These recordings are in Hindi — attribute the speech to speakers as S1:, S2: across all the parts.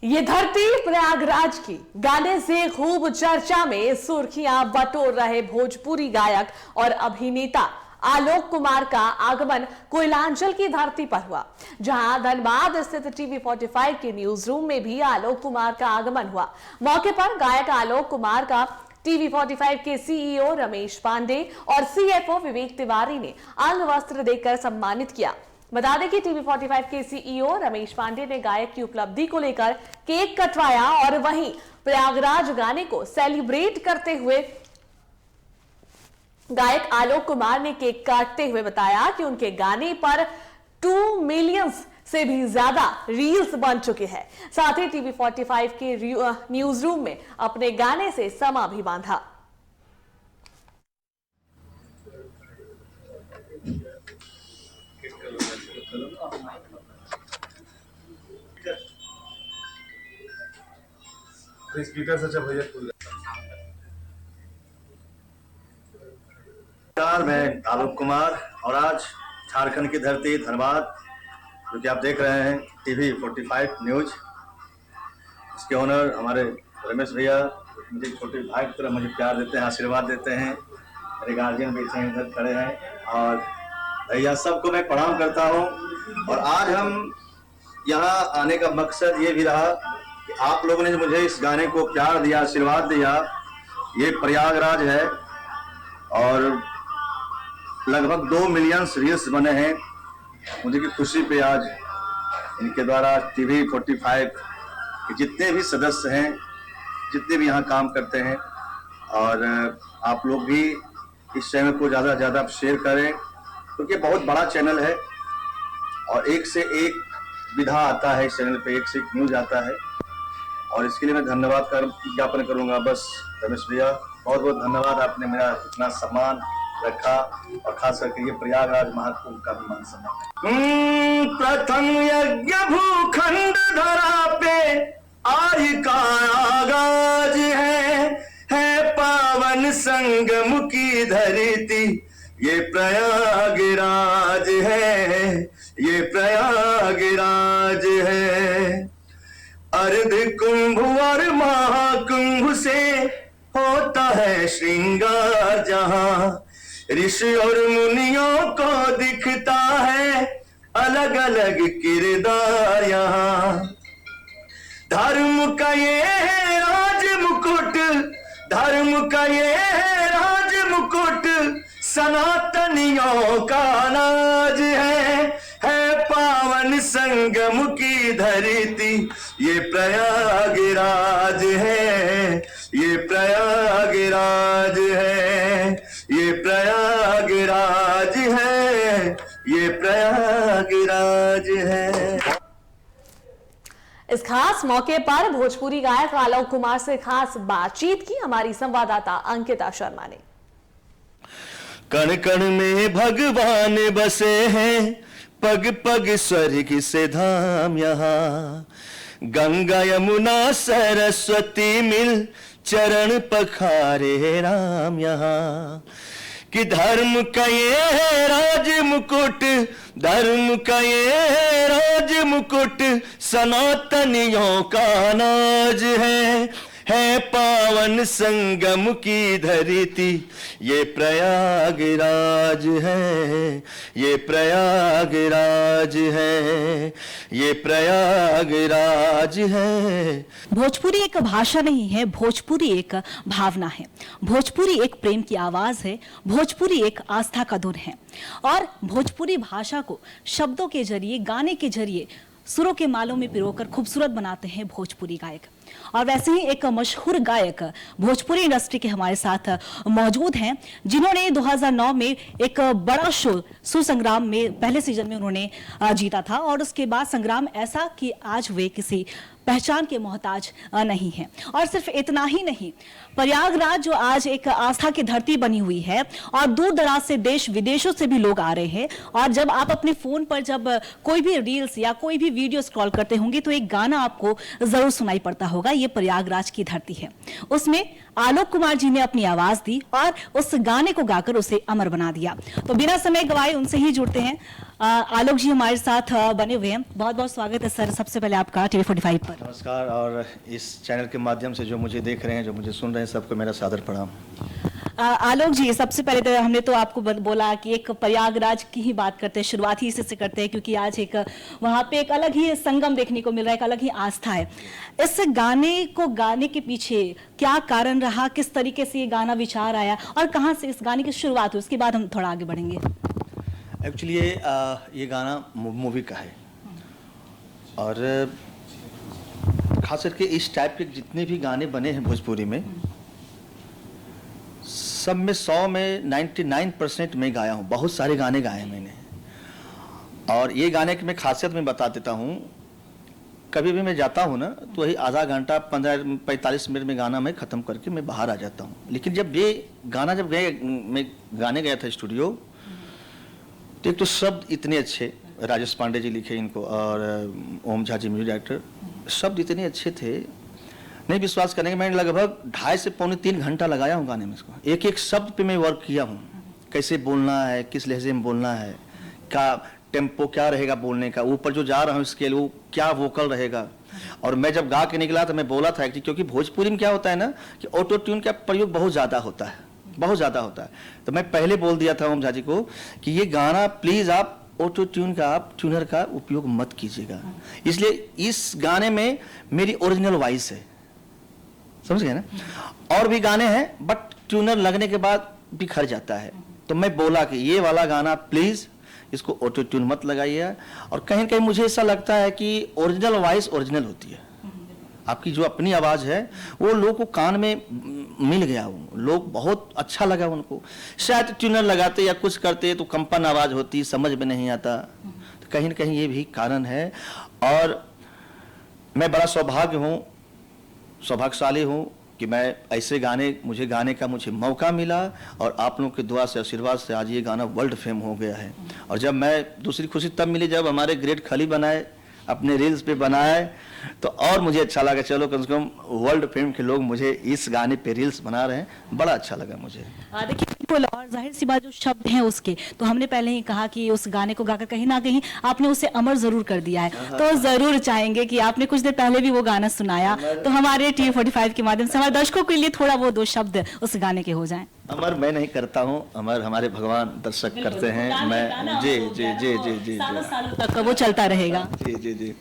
S1: ये धरती प्रयागराज की गाने से खूब चर्चा में सुर्खियां बटोर रहे भोजपुरी गायक और अभिनेता आलोक कुमार का आगमन कोयलांचल की धरती पर हुआ, जहां धनबाद स्थित टीवी 45 के न्यूज रूम में भी आलोक कुमार का आगमन हुआ। मौके पर गायक आलोक कुमार का टीवी 45 के सीईओ रमेश पांडे और सीएफओ विवेक तिवारी ने अंग वस्त्र देकर सम्मानित किया। बता दें कि टीवी 45 के सीईओ रमेश पांडे ने गायक की उपलब्धि को लेकर केक कटवाया और वहीं प्रयागराज गाने को सेलिब्रेट करते हुए गायक आलोक कुमार ने केक काटते हुए बताया कि उनके गाने पर 2 मिलियन से भी ज्यादा रील्स बन चुके हैं। साथ ही टीवी 45 के न्यूज रूम में अपने गाने से समा भी बांधा।
S2: स्पीकर से जब भैया
S3: मैं आलोक कुमार और आज झारखंड की धरती धनबाद, जो कि आप देख रहे हैं टीवी 45 न्यूज, इसके ओनर हमारे रमेश भैया मुझे छोटे भाई की तरह मुझे प्यार देते हैं, आशीर्वाद देते हैं। मेरे गार्जियन भी इधर खड़े हैं और भैया सबको मैं प्रणाम करता हूं। और आज हम यहाँ आने का मकसद ये भी रहा कि आप लोगों ने मुझे इस गाने को प्यार दिया, आशीर्वाद दिया। ये प्रयागराज है और लगभग 2 मिलियन रील्स बने हैं। मुझे की खुशी पे आज इनके द्वारा टीवी 45 के जितने भी सदस्य हैं, जितने भी यहाँ काम करते हैं, और आप लोग भी इस चैनल को ज़्यादा से ज़्यादा शेयर करें, क्योंकि बहुत बड़ा चैनल है और एक से एक विधा आता है इस चैनल पे, एक से एक न्यूज आता है। और इसके लिए मैं धन्यवाद ज्ञापन करूंगा। बस रमेश भैया बहुत बहुत धन्यवाद, आपने मेरा इतना सम्मान रखा और खास करके ये प्रयागराज महाकुंभ का भी मान सम्मान। प्रथम यज्ञ भूखंड धरा पे आज का आगाज है पावन संगम की धरती, ये प्रयागराज है, ये प्रयागराज है। अर्ध कुंभ और महाकुंभ से होता है श्रृंगार, जहां ऋषि और मुनियों को दिखता है अलग अलग किरदार। यहाँ धर्म का ये है राज मुकुट, धर्म का ये है राज मुकुट, सनातनियों का नाज है पावन संगम की धरती, ये प्रयागराज है, ये प्रयागराज है, ये प्रयागराज है, ये प्रयागराज है।
S1: इस खास मौके पर भोजपुरी गायक आलोक कुमार से खास बातचीत की हमारी संवाददाता अंकिता शर्मा ने।
S4: कण कण में भगवान बसे हैं, पग पग स्वर्ग से धाम। यहाँ गंगा यमुना सरस्वती मिल चरण पखारे राम। यहाँ कि धर्म का ये है राज मुकुट, धर्म का ये है राज मुकुट, सनातनियों का नाज है पावन संगम की धरती, ये प्रयागराज है, ये प्रयागराज है, ये प्रयागराज है।
S5: भोजपुरी एक भाषा नहीं है, भोजपुरी एक भावना है, भोजपुरी एक प्रेम की आवाज है, भोजपुरी एक आस्था का धुन है। और भोजपुरी भाषा को शब्दों के जरिए, गाने के जरिए, सुरों के मालों में पिरोकर खूबसूरत बनाते हैं भोजपुरी गायक। और वैसे ही एक मशहूर गायक भोजपुरी इंडस्ट्री के हमारे साथ मौजूद हैं, जिन्होंने 2009 में एक बड़ा शो सुसंग्राम में पहले सीजन में उन्होंने जीता था, और उसके बाद संग्राम ऐसा कि आज वे किसी पहचान के मोहताज नहीं है। और सिर्फ इतना ही नहीं, प्रयागराज जो आज एक आस्था की धरती बनी हुई है और दूर दराज से देश विदेशों से भी लोग आ रहे हैं। और जब आप अपने फोन पर जब कोई भी रील्स या कोई भी वीडियो स्क्रॉल करते होंगे तो एक गाना आपको जरूर सुनाई पड़ता होगा, ये प्रयागराज की धरती है। उसमें आलोक कुमार जी ने अपनी आवाज दी और उस गाने को गाकर उसे अमर बना दिया। तो बिना समय गवाए उनसे ही जुड़ते हैं। आलोक जी हमारे साथ बने हुए हैं। बहुत बहुत स्वागत है सर, सबसे पहले आपका टीवी 45 पर।
S4: नमस्कार, और इस चैनल के माध्यम से जो मुझे देख रहे हैं, जो मुझे सुन रहे हैं, सबको मेरा सादर प्रणाम।
S5: आलोक जी, सबसे पहले तो हमने तो आपको बोला कि एक प्रयागराज की ही बात करते हैं, शुरुआत ही इसी से करते हैं, क्योंकि आज एक वहाँ पे एक अलग ही संगम देखने को मिल रहा है, एक अलग ही आस्था है। इस गाने को गाने के पीछे क्या कारण रहा, किस तरीके से ये गाना विचार आया और कहाँ से इस गाने की शुरुआत हुई, उसके बाद हम थोड़ा आगे बढ़ेंगे।
S4: एक्चुअली ये गाना मूवी का है, और खास करके इस टाइप के जितने भी गाने बने हैं भोजपुरी में, सब में 100 में 99% मैं गाया हूँ। बहुत सारे गाने गाए हैं मैंने, और ये गाने की मैं खासियत में बता देता हूँ। कभी भी मैं जाता हूँ ना, तो वही आधा घंटा 15-45 मिनट में गाना मैं ख़त्म करके मैं बाहर आ जाता हूँ। लेकिन जब ये गाना मैं गाने गया था स्टूडियो, तो एक तो शब्द इतने अच्छे, राजेश पांडे जी लिखे इनको, और ओम झा जी म्यूजिक डायरेक्टर, शब्द इतने अच्छे थे, नहीं विश्वास करेंगे, मैंने लगभग 2.5 से पौने 3 घंटा लगाया हूँ गाने में। इसको एक एक शब्द पे मैं वर्क किया हूँ, कैसे बोलना है, किस लहजे में बोलना है, क्या टेम्पो क्या रहेगा बोलने का, ऊपर जो जा रहा हूँ स्केल वो क्या वोकल रहेगा। और मैं जब गा के निकला तो मैं बोला था क्योंकि भोजपुरी में क्या होता है ना कि ऑटो ट्यून का प्रयोग बहुत ज़्यादा होता है, बहुत ज़्यादा होता है। तो मैं पहले बोल दिया था ओम झा जी को कि ये गाना प्लीज़ आप ऑटो ट्यून का, आप ट्यूनर का उपयोग मत कीजिएगा। इसलिए इस गाने में मेरी ओरिजिनल वॉइस है, समझ गए ना। और भी गाने हैं बट ट्यूनर लगने के बाद बिखर जाता है, तो मैं बोला कि ये वाला गाना प्लीज़ इसको ऑटो ट्यून मत लगाइए। और कहीं कहीं मुझे ऐसा लगता है कि ओरिजिनल वॉइस ओरिजिनल होती है, आपकी जो अपनी आवाज़ है वो लोग को कान में मिल गया, वो लोग बहुत अच्छा लगा उनको। शायद ट्यूनर लगाते या कुछ करते तो कंपन आवाज़ होती, समझ में नहीं आता, तो कहीं ना कहीं ये भी कारण है। और मैं बड़ा सौभाग्यशाली हूँ कि मैं ऐसे गाने, मुझे गाने का मौका मिला, और आप लोगों की दुआ से, आशीर्वाद से आज ये गाना वर्ल्ड फेम हो गया है। और जब मैं दूसरी खुशी तब मिली जब हमारे ग्रेट खली बनाए, अपने रील्स पे बनाए, तो और मुझे अच्छा लगा, चलो कम से कम वर्ल्ड फेम के लोग मुझे इस गाने पे रील्स बना रहे हैं, बड़ा अच्छा लगा मुझे।
S5: देखिए बिल्कुल, और जाहिर सी बात जो शब्द हैं उसके, तो हमने पहले ही कहा कि उस गाने को गाकर कहीं ना कहीं आपने उसे अमर जरूर कर दिया है। तो जरूर चाहेंगे कि आपने कुछ देर पहले भी वो गाना सुनाया, तो हमारे टीवी 45 के माध्यम से हमारे दर्शकों के लिए थोड़ा वो 2 शब्द उस गाने के हो जाएं।
S4: अमर मैं नहीं करता हूँ, अमर हमारे भगवान दर्शक करते हैं। मैं जी जी जी जी जी
S5: सालों तक वो चलता रहेगा।
S4: जी जी जी।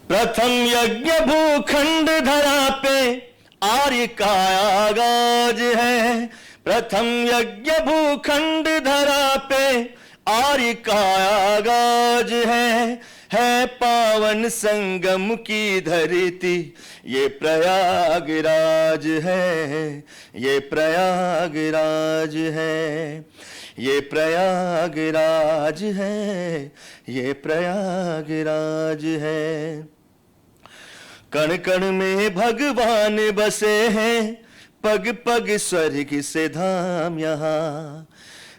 S4: प्रथम यज्ञ भूखंड धरा पे आर्य का आगाज है, प्रथम यज्ञ भूखंड धरा पे आर्य का आगाज है पावन संगम की धरती, ये प्रयागराज है, ये प्रयागराज है, ये प्रयागराज है, ये प्रयागराज है। कण कण में भगवान बसे हैं, पग पग स्वर्ग से धाम यहाँ,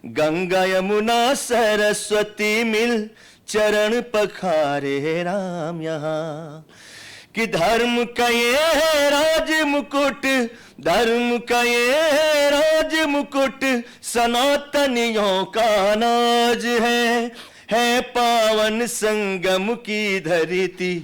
S4: गंगा यमुना सरस्वती मिल चरण पखारे राम यहाँ। कि धर्म का ये राज मुकुट, धर्म का ये राज मुकुट, सनातनियों का नाज है पावन संगम की धरती,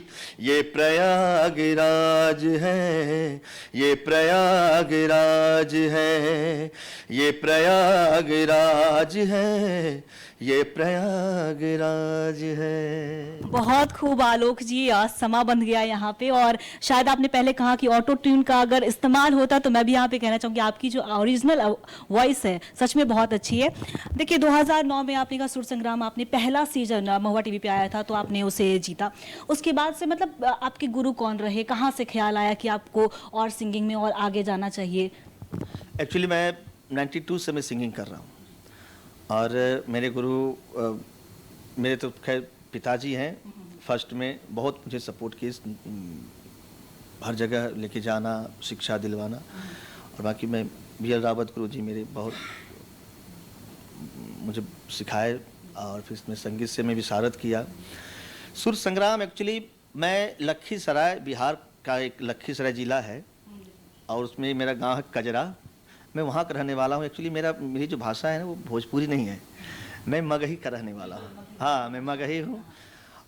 S4: ये प्रयागराज है, ये प्रयागराज है, ये प्रयागराज है, ये प्रयागराज है।
S5: बहुत खूब आलोक जी, समा बन गया यहाँ पे। और शायद आपने पहले कहा कि ऑटो ट्यून का अगर इस्तेमाल होता, तो मैं भी यहाँ पे कहना चाहूँगी आपकी जो ओरिजिनल वॉइस है सच में बहुत अच्छी है। देखिए 2009 में आपने का सुर संग्राम, आपने पहला सीजन महुआ टीवी पे आया था, तो आपने उसे जीता। उसके बाद से मतलब आपके गुरु कौन रहे, कहाँ से ख्याल आया कि आपको और सिंगिंग में और आगे जाना चाहिए?
S4: एक्चुअली मैं 92 से मैं सिंगिंग कर रहा हूँ, और मेरे गुरु मेरे तो खैर पिताजी हैं। फर्स्ट में बहुत मुझे सपोर्ट की, हर जगह लेके जाना, शिक्षा दिलवाना। और बाकी मैं BL रावत गुरु जी मेरे बहुत मुझे सिखाए, और फिर इसमें संगीत से मैं विशारद किया। सुर संग्राम एक्चुअली मैं लखीसराय, बिहार का एक लखीसराय ज़िला है, और उसमें मेरा गांव है कजरा। मैं वहाँ का रहने वाला हूँ। एक्चुअली मेरी जो भाषा है ना वो भोजपुरी नहीं है, मैं मगही का रहने वाला हूँ। हाँ, मैं मगही हूँ।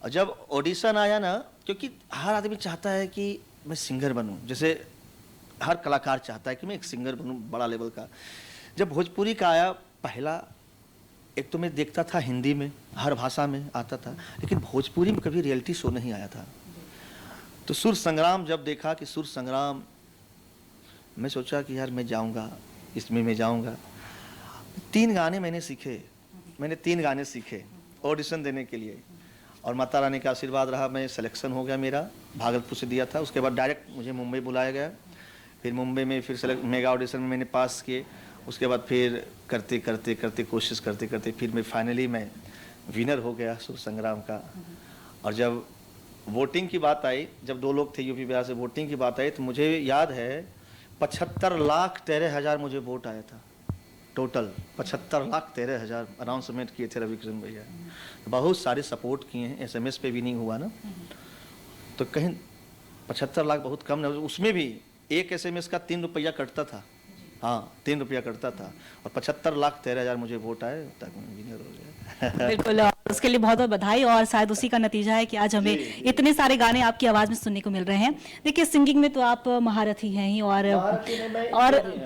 S4: और जब ऑडिशन आया ना, क्योंकि हर आदमी चाहता है कि मैं सिंगर बनूँ, जैसे हर कलाकार चाहता है कि मैं एक सिंगर बनूँ बड़ा लेवल का। जब भोजपुरी का आया पहला, एक तो मैं देखता था हिंदी में, हर भाषा में आता था, लेकिन भोजपुरी में कभी रियलिटी शो नहीं आया था। तो सुर संग्राम जब देखा कि सुर संग्राम, मैं सोचा कि यार मैं जाऊंगा, इसमें मैं जाऊंगा। 3 गाने मैंने सीखे, मैंने 3 गाने सीखे ऑडिशन देने के लिए, और माता रानी का आशीर्वाद रहा, मैं सिलेक्शन हो गया मेरा। भागलपुर से दिया था, उसके बाद डायरेक्ट मुझे मुंबई बुलाया गया। फिर मुंबई में फिर मेगा ऑडिशन में मैंने पास किए। उसके बाद फिर करते करते करते कोशिश करते करते फिर मैं विनर हो गया सुर संग्राम का। और जब वोटिंग की बात आई, जब 2 लोग थे यूपी बिहार से, वोटिंग की बात आई, तो मुझे याद है 75,13,000 मुझे वोट आया था टोटल। 75,13,000 अनाउंसमेंट किए थे रविकिरण भैया, बहुत सारे सपोर्ट किए हैं। SMS पे भी नहीं हुआ ना, तो कहीं 75 लाख बहुत कम नहीं। उसमें भी एक SMS का 3 रुपया कटता था। हाँ, 3 रुपया कटता था, और 75,13,000 मुझे वोट आए, तक विनर हो गया।
S5: बिल्कुल, और उसके लिए बहुत बहुत बधाई। और शायद उसी का नतीजा है कि आज हमें इतने सारे गाने आपकी आवाज़ में सुनने को मिल रहे हैं। देखिए, सिंगिंग में तो आप महारथी हैं ही, और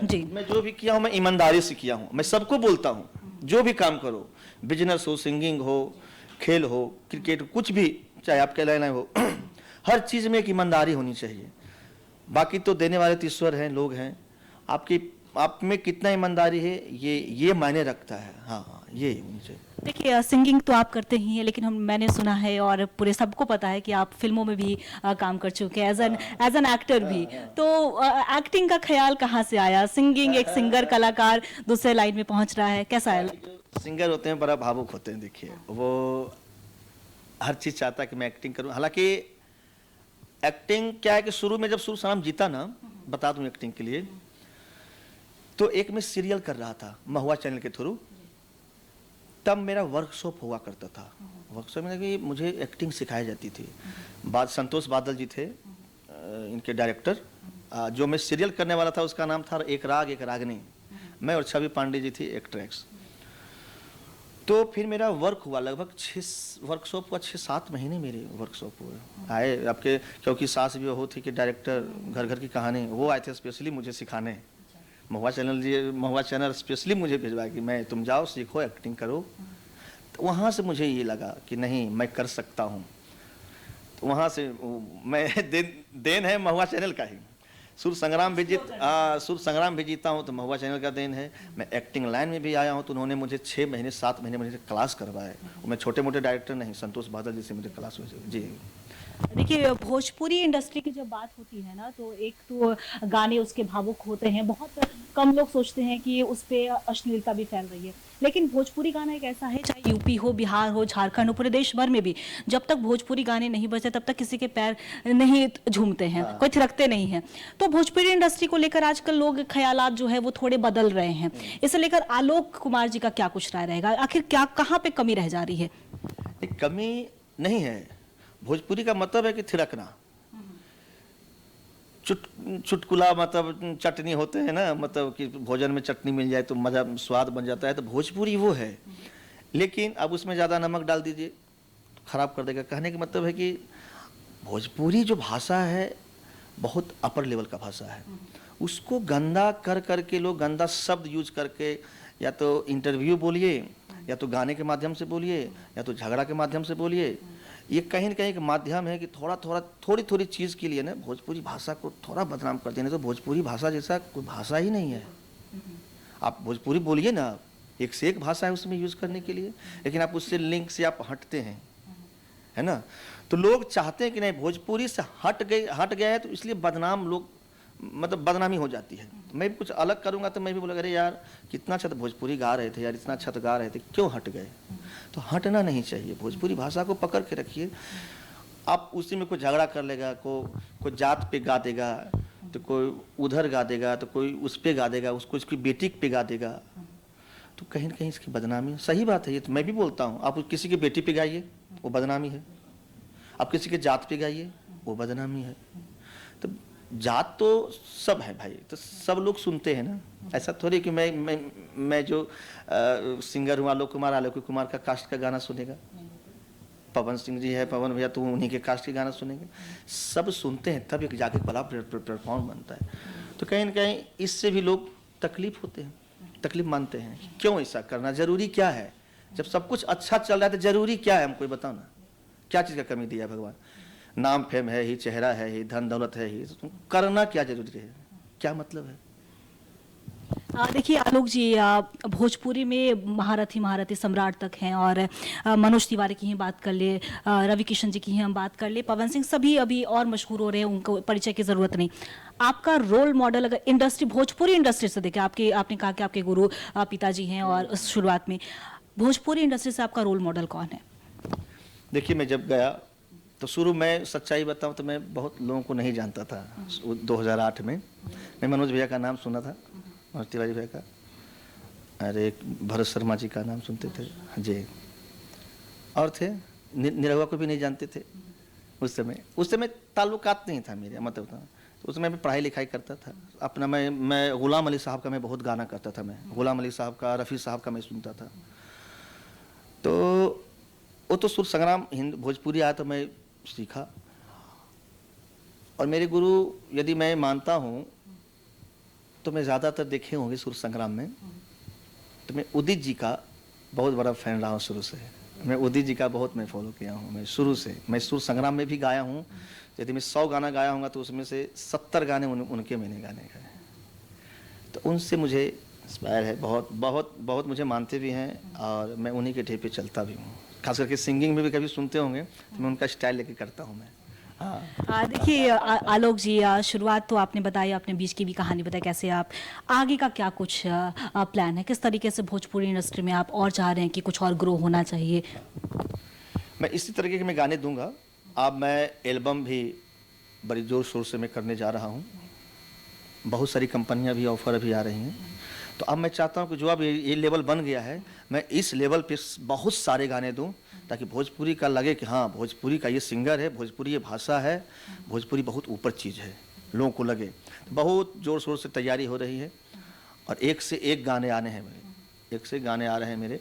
S5: जी,
S4: मैं जो भी किया हूँ मैं ईमानदारी से किया हूँ। मैं सबको बोलता हूँ, जो भी काम करो, बिजनेस हो, सिंगिंग हो, खेल हो, क्रिकेट, कुछ भी, चाहे आपके लाइन हो, हर चीज़ में एक ईमानदारी होनी चाहिए। बाकी तो देने वाले तो ईश्वर हैं, लोग हैं। आप में कितना ईमानदारी है, ये मायने रखता है। हाँ, ये मुझे।
S5: देखिए, सिंगिंग तो आप करते ही हैं, लेकिन मैंने सुना है और पूरे सबको पता है कि आप फिल्मों में भी काम कर चुके हैं, एज एन एक्टर भी। तो एक्टिंग का ख्याल कहाँ से आया? सिंगिंग, एक सिंगर कलाकार दूसरे लाइन में पहुंच रहा है, कैसा है?
S4: सिंगर होते हैं बड़ा भावुक होते हैं। देखिए, वो हर चीज़ चाहता है कि मैं एक्टिंग करूं। हालांकि एक्टिंग क्या है कि शुरू में जब सुर संग्राम जीता ना, बता दूं एक्टिंग के लिए, तो एक मैं सीरियल कर रहा था महुआ चैनल के थ्रू। तब मेरा वर्कशॉप हुआ करता था। वर्कशॉप में कि मुझे एक्टिंग सिखाई जाती थी। संतोष बादल जी थे इनके डायरेक्टर। जो मैं सीरियल करने वाला था उसका नाम था एक राग एक रागनी। मैं और छवि पांडे जी थी एक्ट्रेस। तो फिर मेरा वर्क हुआ लगभग 6-7 महीने मेरे वर्कशॉप हुए। आए आपके, क्योंकि सास भी हो थी कि डायरेक्टर घर घर की कहानी, वो आए थे स्पेशली मुझे सिखाने। महुआ चैनल स्पेशली मुझे भिजवाया कि मैं, तुम जाओ सीखो एक्टिंग करो। तो वहाँ से मुझे ये लगा कि नहीं, मैं कर सकता हूँ। तो वहाँ से मैं देन है महुआ चैनल का ही। सुर संग्राम भी जीता हूँ तो महुआ चैनल का देन है। मैं एक्टिंग लाइन में भी आया हूँ तो उन्होंने मुझे 6 महीने 7 महीने मुझे क्लास करवाए। मैं छोटे मोटे डायरेक्टर नहीं, संतोष बादल जी से मुझे क्लास हुई जी।
S5: देखिए, भोजपुरी इंडस्ट्री की जब बात होती है ना, तो एक तो गाने उसके भावुक होते हैं, बहुत कम लोग सोचते हैं कि उस पर अश्लीलता भी फैल रही है। लेकिन भोजपुरी गाना एक ऐसा है, चाहे यूपी हो, बिहार हो, झारखंड हो, पूरे देश भर में भी जब तक भोजपुरी गाने नहीं बजते तब तक किसी के पैर नहीं झूमते हैं, कोई थिरकते नहीं हैं। तो भोजपुरी इंडस्ट्री को लेकर आजकल लोग ख्यालात जो है वो थोड़े बदल रहे हैं। इसे लेकर आलोक कुमार जी का क्या कुछ राय रहेगा? आखिर क्या, कहाँ पे कमी रह जा रही है?
S4: कमी नहीं है। भोजपुरी का मतलब है कि थिरकना। चुटकुला मतलब चटनी होते हैं ना, मतलब कि भोजन में चटनी मिल जाए तो मज़ा, स्वाद बन जाता है, तो भोजपुरी वो है। लेकिन अब उसमें ज़्यादा नमक डाल दीजिए तो खराब कर देगा। कहने का मतलब है कि भोजपुरी जो भाषा है बहुत अपर लेवल का भाषा है। उसको गंदा कर के लोग गंदा शब्द यूज करके, या तो इंटरव्यू बोलिए, या तो गाने के माध्यम से बोलिए, या तो झगड़ा के माध्यम से बोलिए। ये कहीं न कहीं एक माध्यम है कि थोड़ी चीज़ के लिए ना भोजपुरी भाषा को थोड़ा बदनाम कर देने। तो भोजपुरी भाषा जैसा कोई भाषा ही नहीं है। आप भोजपुरी बोलिए ना, एक से एक भाषा है उसमें यूज़ करने के लिए, लेकिन आप उससे लिंक से आप हटते हैं, है ना। तो लोग चाहते हैं कि नहीं, भोजपुरी से हट गया है तो इसलिए बदनाम लोग, मतलब बदनामी हो जाती है। तो मैं भी कुछ अलग करूँगा तो मैं भी बोलूँगा, अरे यार कितना अच्छा तो भोजपुरी गा रहे थे यार, इतना अच्छा तो गा रहे थे, क्यों हट गए? तो हटना नहीं चाहिए। भोजपुरी भाषा को पकड़ के रखिए। आप उसी में कोई झगड़ा कर लेगा, कोई जात पे गा देगा, तो कोई उधर गा देगा, तो कोई उस पे गा देगा, उसको इसकी बेटी पे गा देगा, तो कहीं ना कहीं इसकी बदनामी। सही बात है ये, तो मैं भी बोलता हूँ। आप किसी की बेटी पे गाइए, वो बदनामी है। आप किसी के जात पे गाइए, वो बदनामी है। तो जात तो सब है भाई, तो सब लोग सुनते हैं ना। ऐसा थोड़ी कि मैं जो सिंगर हूँ आलोक कुमार का कास्ट का गाना सुनेगा, पवन सिंह जी है, पवन भैया, तो उन्हीं के कास्ट के गाना सुनेंगे। सब सुनते हैं तब एक जाके बड़ा प्लेटफॉर्म बनता है। तो कहीं ना कहीं इससे भी लोग तकलीफ होते हैं, तकलीफ मानते हैं। क्यों ऐसा करना जरूरी क्या है? जब सब कुछ अच्छा चल रहा है तो जरूरी क्या है? हमको बताओ ना, क्या चीज़ का कमी दिया भगवान? नाम फेम है ही, चेहरा है ही, धन दौलत है ही, तो करना क्या जरूरी है? क्या मतलब है?
S5: देखिए आलोक जी, भोजपुरी में महारथी सम्राट तक हैं, और मनोज तिवारी की ही बात कर ले, रवि किशन जी की ही हम बात कर ले, पवन सिंह, सभी अभी और मशहूर हो रहे हैं, उनको परिचय की ज़रूरत नहीं। आपका रोल मॉडल अगर इंडस्ट्री, भोजपुरी इंडस्ट्री से देखें, आपने कहा कि आपके गुरु पिताजी हैं, और शुरुआत में भोजपुरी इंडस्ट्री से आपका रोल मॉडल कौन है? देखिए,
S4: मैं जब गया तो शुरू में सच्चाई बताऊं तो मैं बहुत लोगों को नहीं जानता था। 2008 में मैं मनोज भैया का नाम सुना था, मनोज तिवारी भैया का, अरे भरत शर्मा जी का नाम सुनते थे जी, और थे निरहुआ को भी नहीं जानते थे उस समय ताल्लुकात नहीं था मेरे, मतलब था उस समय मैं पढ़ाई लिखाई करता था अपना। मैं गुलाम अली साहब का मैं बहुत गाना करता था, मैं गुलाम अली साहब का, रफ़ी साहब का मैं सुनता था। तो वो तो सुर संग्राम हिंद भोजपुरी आया तो मैं सीखा, और मेरे गुरु यदि मैं मानता हूँ तो मैं ज़्यादातर देखे होंगे सुर संग्राम में, तो मैं उदित जी का बहुत बड़ा फैन रहा हूँ शुरू से। मैं उदित जी का बहुत मैं फॉलो किया हूँ, मैं शुरू से। मैं सुर संग्राम में भी गाया हूँ, यदि मैं 100 गाना गाया होगा तो उसमें से 70 गाने उनके मैंने गाने गाए। तो उनसे मुझे इंस्पायर है, बहुत बहुत बहुत मुझे मानते भी हैं, और मैं उन्हीं के ठेपे चलता भी हूँ। खास करके सिंगिंग में भी कभी सुनते होंगे तो मैं उनका स्टाइल लेके करता हूँ मैं। हाँ,
S5: देखिए आलोक जी, शुरुआत तो आपने बताई, आपने बीच की भी कहानी बताई, कैसे आप आगे का क्या कुछ प्लान है, किस तरीके से भोजपुरी इंडस्ट्री में आप और चाह रहे हैं कि कुछ और ग्रो होना चाहिए?
S4: मैं इसी तरीके के मैं गाने दूंगा। अब मैं एल्बम भी बड़ी जोर शोर से मैं करने जा रहा हूँ, बहुत सारी कंपनियाँ भी ऑफर अभी आ रही हैं। तो अब मैं चाहता हूँ कि जो अब ये लेवल बन गया है, मैं इस लेवल पे बहुत सारे गाने दूँ, ताकि भोजपुरी का लगे कि हाँ भोजपुरी का ये सिंगर है, भोजपुरी ये भाषा है, भोजपुरी बहुत ऊपर चीज़ है, लोगों को लगे। बहुत ज़ोर शोर से तैयारी हो रही है, और एक से एक गाने आने हैं मेरे, एक से एक गाने आ रहे हैं मेरे।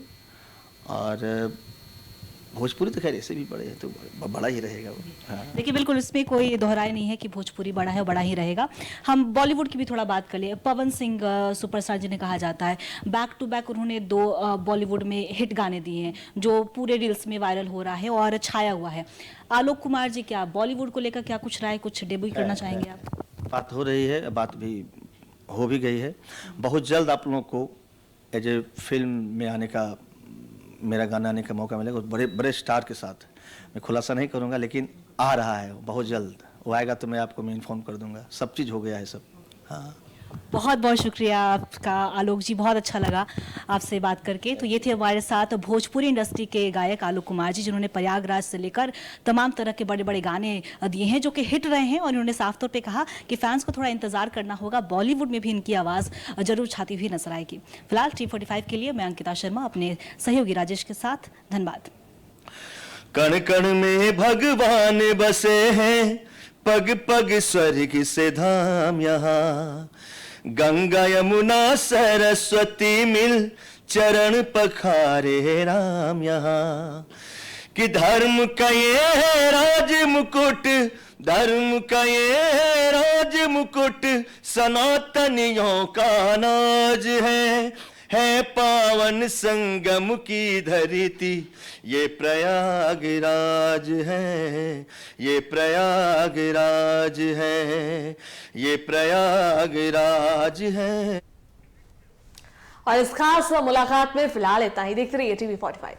S4: और भोजपुरी तो खैर ऐसे भी बड़े है, तो बड़ा ही रहेगा वो। हाँ।
S5: देखिए बिल्कुल, इसमें कोई दोहराई नहीं है कि भोजपुरी बड़ा है, बड़ा ही रहेगा। हम बॉलीवुड की भी थोड़ा बात कर ले। पवन सिंह सुपरस्टार जिन्हें कहा जाता है, बैक टू बैक उन्होंने 2 बॉलीवुड में हिट गाने दिए हैं, जो पूरे रील्स में वायरल हो रहा है और छाया हुआ है। आलोक कुमार जी, क्या बॉलीवुड को लेकर क्या कुछ राय, कुछ डेब्यू करना चाहेंगे आप?
S4: बात हो रही है, बात भी हो भी गई है। बहुत जल्द आप लोगों को एज ए फिल्म में आने का, मेरा गाना आने का मौका मिलेगा, बड़े बड़े स्टार के साथ। मैं खुलासा नहीं करूंगा, लेकिन आ रहा है बहुत जल्द। वो आएगा तो मैं आपको इन्फॉर्म कर दूंगा। सब चीज़ हो गया है सब। हाँ,
S5: बहुत बहुत शुक्रिया आपका आलोक जी, बहुत अच्छा लगा आपसे बात करके। तो ये थे हमारे साथ भोजपुरी इंडस्ट्री के गायक आलोक कुमार जी, जिन्होंने प्रयागराज से लेकर तमाम तरह के बड़े बड़े गाने दिए हैं जो कि हिट रहे हैं, और इन्होंने साफ तौर पे कहा कि फैंस को थोड़ा इंतजार करना होगा, बॉलीवुड में भी इनकी आवाज़ जरूर छाती हुई नजर आएगी। फिलहाल T45 के लिए मैं अंकिता शर्मा अपने सहयोगी राजेश के साथ, धन्यवाद।
S4: कण कण में भगवान बसे हैं, पग पग स्वर्ग से धाम यहाँ। गंगा यमुना सरस्वती मिल चरण पखारे राम यहाँ। कि धर्म का ये राज मुकुट, धर्म का ये राज मुकुट सनातनियों का नाज है पावन संगम की धरती, ये प्रयागराज है, ये प्रयागराज है, ये प्रयागराज है।
S1: और इस खास मुलाकात में फिलहाल इतना ही। देखते रहिए TV45।